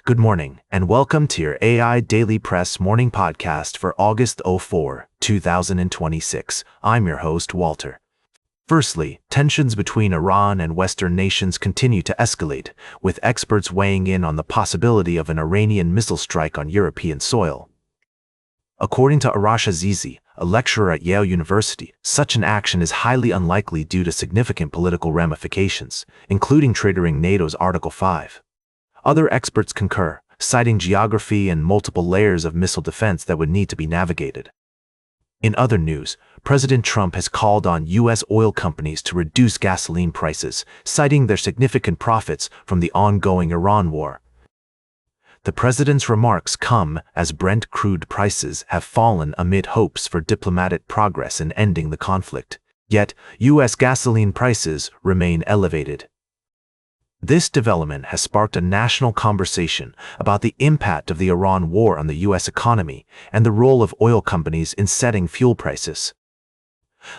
Good morning, and welcome to your AI Daily Press morning podcast for August 04, 2026. I'm your host, Walter. Firstly, tensions between Iran and Western nations continue to escalate, with experts weighing in on the possibility of an Iranian missile strike on European soil. According to Arash Azizi, a lecturer at Yale University, such an action is highly unlikely due to significant political ramifications, including triggering NATO's Article 5. Other experts concur, citing geography and multiple layers of missile defense that would need to be navigated. In other news, President Trump has called on U.S. oil companies to reduce gasoline prices, citing their significant profits from the ongoing Iran war. The president's remarks come as Brent crude prices have fallen amid hopes for diplomatic progress in ending the conflict. Yet, U.S. gasoline prices remain elevated. This development has sparked a national conversation about the impact of the Iran war on the U.S. economy and the role of oil companies in setting fuel prices.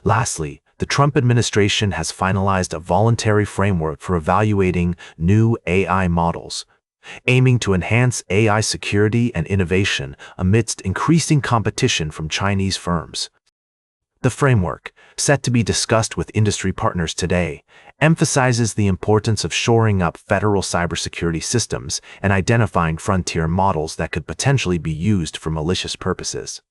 Lastly, the Trump administration has finalized a voluntary framework for evaluating new AI models, aiming to enhance AI security and innovation amidst increasing competition from Chinese firms. The framework, set to be discussed with industry partners today, emphasizes the importance of shoring up federal cybersecurity systems and identifying frontier models that could potentially be used for malicious purposes.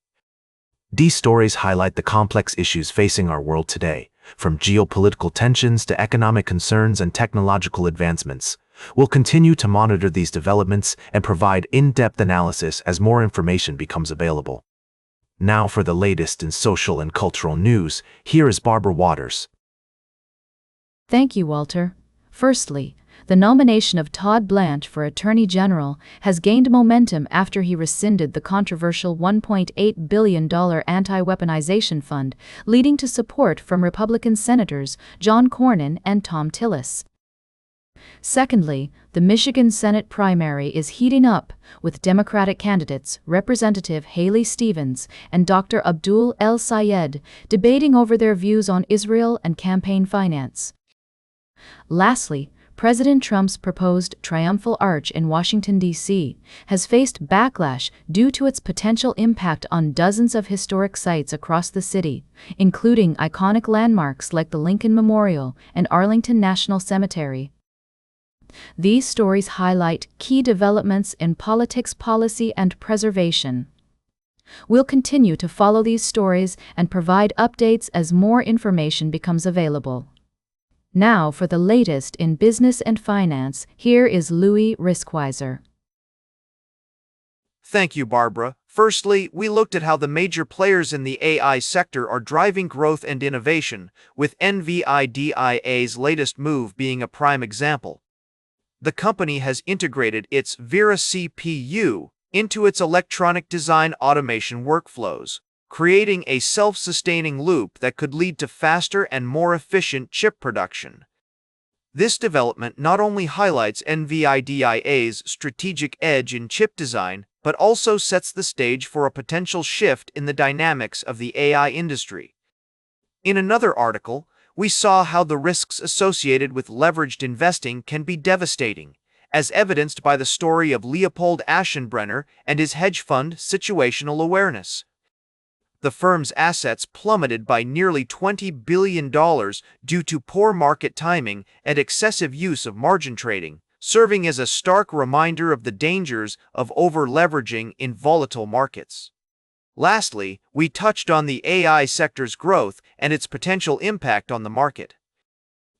These stories highlight the complex issues facing our world today, from geopolitical tensions to economic concerns and technological advancements. We'll continue to monitor these developments and provide in-depth analysis as more information becomes available. Now for the latest in social and cultural news, here is Barbara Waters. Thank you, Walter. Firstly, the nomination of Todd Blanche for Attorney General has gained momentum after he rescinded the controversial $1.8 billion anti-weaponization fund, leading to support from Republican Senators John Cornyn and Thom Tillis. Secondly, the Michigan Senate primary is heating up, with Democratic candidates Representative Haley Stevens and Dr. Abdul El Sayed debating over their views on Israel and campaign finance. Lastly, President Trump's proposed triumphal arch in Washington, D.C., has faced backlash due to its potential impact on dozens of historic sites across the city, including iconic landmarks like the Lincoln Memorial and Arlington National Cemetery. These stories highlight key developments in politics, policy, and preservation. We'll continue to follow these stories and provide updates as more information becomes available. Now for the latest in business and finance, here is Louis Riskweiser. Thank you, Barbara. Firstly, we looked at how the major players in the AI sector are driving growth and innovation, with NVIDIA's latest move being a prime example. The company has integrated its Vera CPU into its electronic design automation workflows, creating a self-sustaining loop that could lead to faster and more efficient chip production. This development not only highlights NVIDIA's strategic edge in chip design, but also sets the stage for a potential shift in the dynamics of the AI industry. In another article, we saw how the risks associated with leveraged investing can be devastating, as evidenced by the story of Leopold Aschenbrenner and his hedge fund Situational Awareness. The firm's assets plummeted by nearly $20 billion due to poor market timing and excessive use of margin trading, serving as a stark reminder of the dangers of over-leveraging in volatile markets. Lastly, we touched on the AI sector's growth and its potential impact on the market.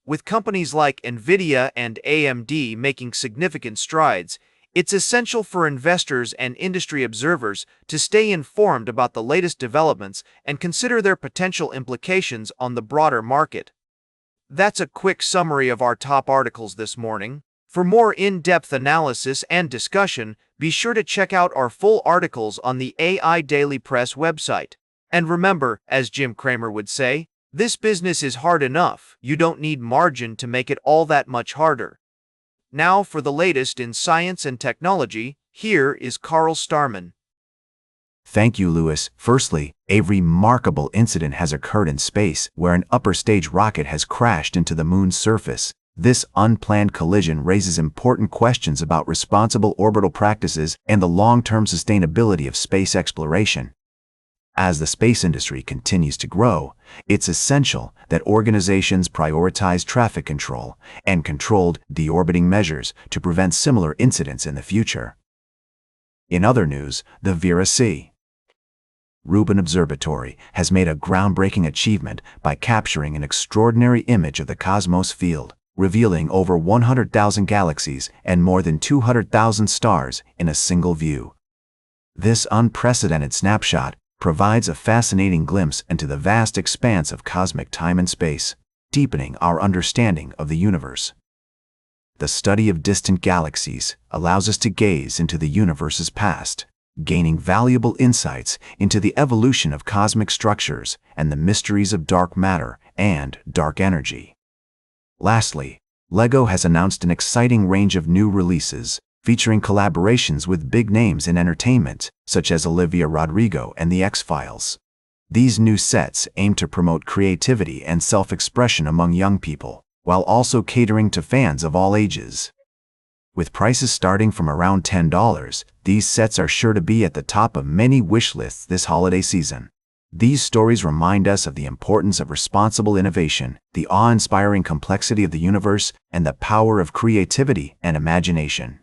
With companies like NVIDIA and AMD making significant strides, it's essential for investors and industry observers to stay informed about the latest developments and consider their potential implications on the broader market. That's a quick summary of our top articles this morning. For more in-depth analysis and discussion, be sure to check out our full articles on the AIDailyPress website. And remember, as Jim Cramer would say, this business is hard enough, you don't need margin to make it all that much harder. Now for the latest in science and technology, here is Carl Starman. Thank you, Louis. Firstly, a remarkable incident has occurred in space where an upper stage rocket has crashed into the moon's surface. This unplanned collision raises important questions about responsible orbital practices and the long-term sustainability of space exploration. As the space industry continues to grow, it's essential that organizations prioritize traffic control and controlled deorbiting measures to prevent similar incidents in the future. In other news, the Vera C. Rubin Observatory has made a groundbreaking achievement by capturing an extraordinary image of the cosmos field, revealing over 100,000 galaxies and more than 200,000 stars in a single view. This unprecedented snapshot provides a fascinating glimpse into the vast expanse of cosmic time and space, deepening our understanding of the universe. The study of distant galaxies allows us to gaze into the universe's past, gaining valuable insights into the evolution of cosmic structures and the mysteries of dark matter and dark energy. Lastly, LEGO has announced an exciting range of new releases, featuring collaborations with big names in entertainment, such as Olivia Rodrigo and the X-Files. These new sets aim to promote creativity and self-expression among young people, while also catering to fans of all ages. With prices starting from around $10, these sets are sure to be at the top of many wish lists this holiday season. These stories remind us of the importance of responsible innovation, the awe-inspiring complexity of the universe, and the power of creativity and imagination.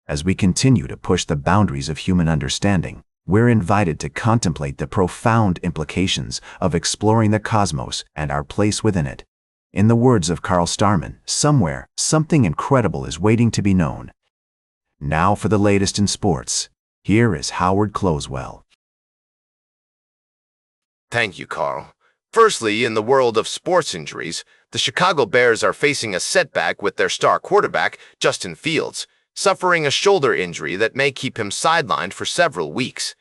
As we continue to push the boundaries of human understanding, we're invited to contemplate the profound implications of exploring the cosmos and our place within it. In the words of Carl Starman, somewhere, something incredible is waiting to be known. Now for the latest in sports. Here is Howard Closewell. Thank you, Carl. Firstly, in the world of sports injuries, the Chicago Bears are facing a setback with their star quarterback, Justin Fields, suffering a shoulder injury that may keep him sidelined for several weeks.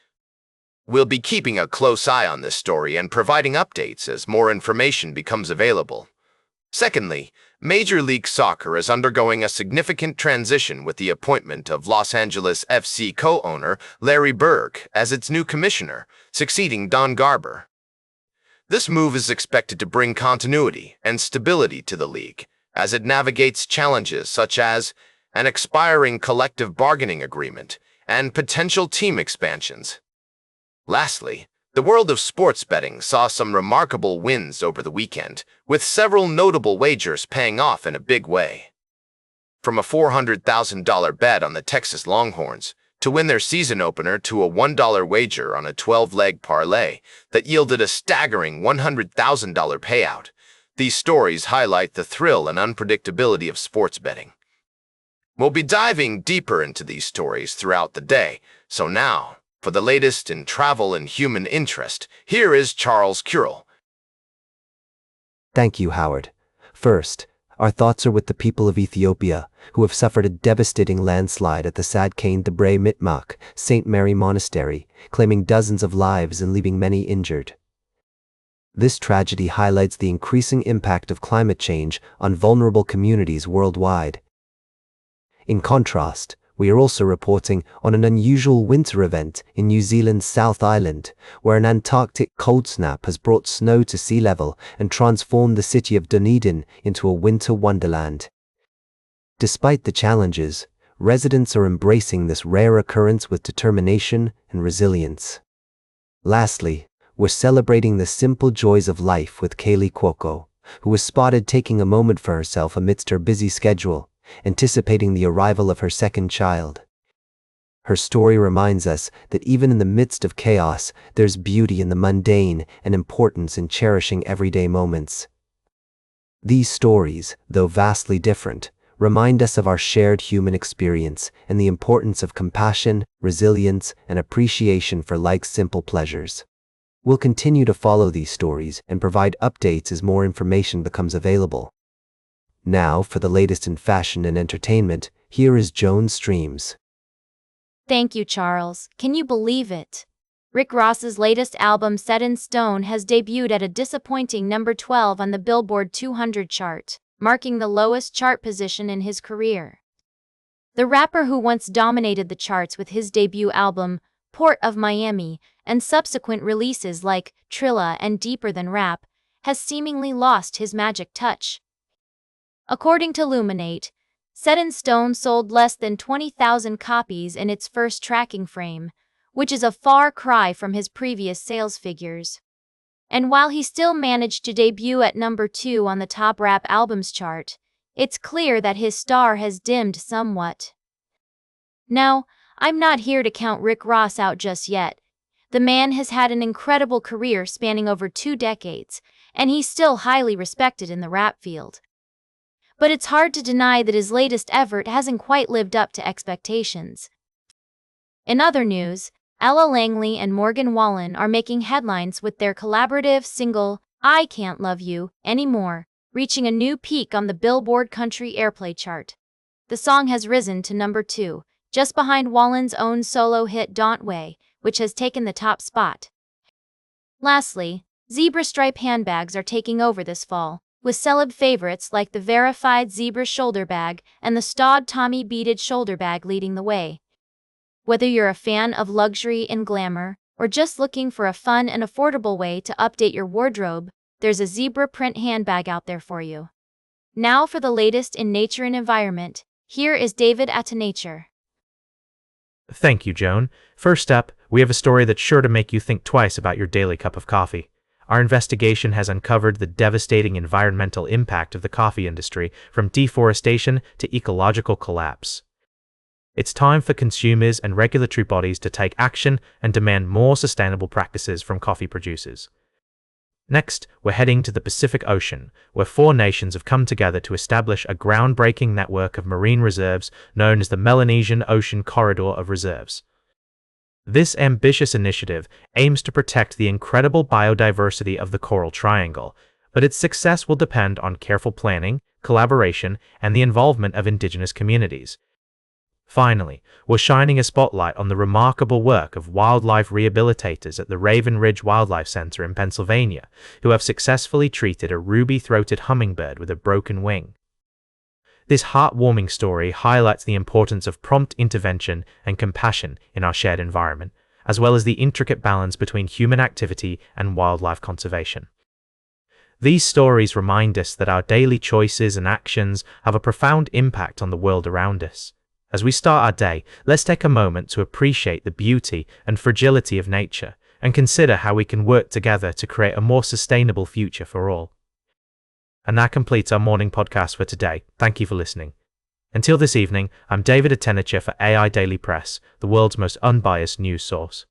We'll be keeping a close eye on this story and providing updates as more information becomes available. Secondly, Major League Soccer is undergoing a significant transition with the appointment of Los Angeles FC co-owner Larry Berg as its new commissioner, succeeding Don Garber. This move is expected to bring continuity and stability to the league as it navigates challenges such as an expiring collective bargaining agreement and potential team expansions. Lastly, the world of sports betting saw some remarkable wins over the weekend, with several notable wagers paying off in a big way. From a $400,000 bet on the Texas Longhorns to win their season opener to a $1 wager on a 12-leg parlay that yielded a staggering $100,000 payout, these stories highlight the thrill and unpredictability of sports betting. We'll be diving deeper into these stories throughout the day, so now, for the latest in travel and human interest, here is Charles Currell. Thank you, Howard. First, our thoughts are with the people of Ethiopia, who have suffered a devastating landslide at the Sadkane Debre Mitmak, St. Mary Monastery, claiming dozens of lives and leaving many injured. This tragedy highlights the increasing impact of climate change on vulnerable communities worldwide. In contrast, we are also reporting on an unusual winter event in New Zealand's South Island, where an Antarctic cold snap has brought snow to sea level and transformed the city of Dunedin into a winter wonderland. Despite the challenges, residents are embracing this rare occurrence with determination and resilience. Lastly, we're celebrating the simple joys of life with Kaylee Cuoco, who was spotted taking a moment for herself amidst her busy schedule, anticipating the arrival of her second child. Her story reminds us that even in the midst of chaos, there's beauty in the mundane and importance in cherishing everyday moments. These stories, though vastly different, remind us of our shared human experience and the importance of compassion, resilience, and appreciation for life's simple pleasures. We'll continue to follow these stories and provide updates as more information becomes available. Now, for the latest in fashion and entertainment, here is Joan Streams. Thank you, Charles. Can you believe it? Rick Ross's latest album, Set in Stone, has debuted at a disappointing number 12 on the Billboard 200 chart, marking the lowest chart position in his career. The rapper, who once dominated the charts with his debut album, Port of Miami, and subsequent releases like Trilla and Deeper Than Rap, has seemingly lost his magic touch. According to Luminate, Set in Stone sold less than 20,000 copies in its first tracking frame, which is a far cry from his previous sales figures. And while he still managed to debut at number 2 on the top rap albums chart, it's clear that his star has dimmed somewhat. Now, I'm not here to count Rick Ross out just yet. The man has had an incredible career spanning over 2 decades, and he's still highly respected in the rap field. But it's hard to deny that his latest effort hasn't quite lived up to expectations. In other news, Ella Langley and Morgan Wallen are making headlines with their collaborative single, I Can't Love You Anymore, reaching a new peak on the Billboard Country Airplay chart. The song has risen to number 2, just behind Wallen's own solo hit Don't Way, which has taken the top spot. Lastly, zebra stripe handbags are taking over this fall, with celeb favorites like the verified zebra shoulder bag and the Staud Tommy beaded shoulder bag leading the way. Whether you're a fan of luxury and glamour, or just looking for a fun and affordable way to update your wardrobe, there's a zebra print handbag out there for you. Now for the latest in nature and environment, here is David at Nature. Thank you, Joan. First up, we have a story that's sure to make you think twice about your daily cup of coffee. Our investigation has uncovered the devastating environmental impact of the coffee industry, from deforestation to ecological collapse. It's time for consumers and regulatory bodies to take action and demand more sustainable practices from coffee producers. Next, we're heading to the Pacific Ocean, where 4 nations have come together to establish a groundbreaking network of marine reserves known as the Melanesian Ocean Corridor of Reserves. This ambitious initiative aims to protect the incredible biodiversity of the Coral Triangle, but its success will depend on careful planning, collaboration, and the involvement of indigenous communities. Finally, we're shining a spotlight on the remarkable work of wildlife rehabilitators at the Raven Ridge Wildlife Center in Pennsylvania, who have successfully treated a ruby-throated hummingbird with a broken wing. This heartwarming story highlights the importance of prompt intervention and compassion in our shared environment, as well as the intricate balance between human activity and wildlife conservation. These stories remind us that our daily choices and actions have a profound impact on the world around us. As we start our day, let's take a moment to appreciate the beauty and fragility of nature and consider how we can work together to create a more sustainable future for all. And that completes our morning podcast for today. Thank you for listening. Until this evening, I'm David at for AI Daily Press, the world's most unbiased news source.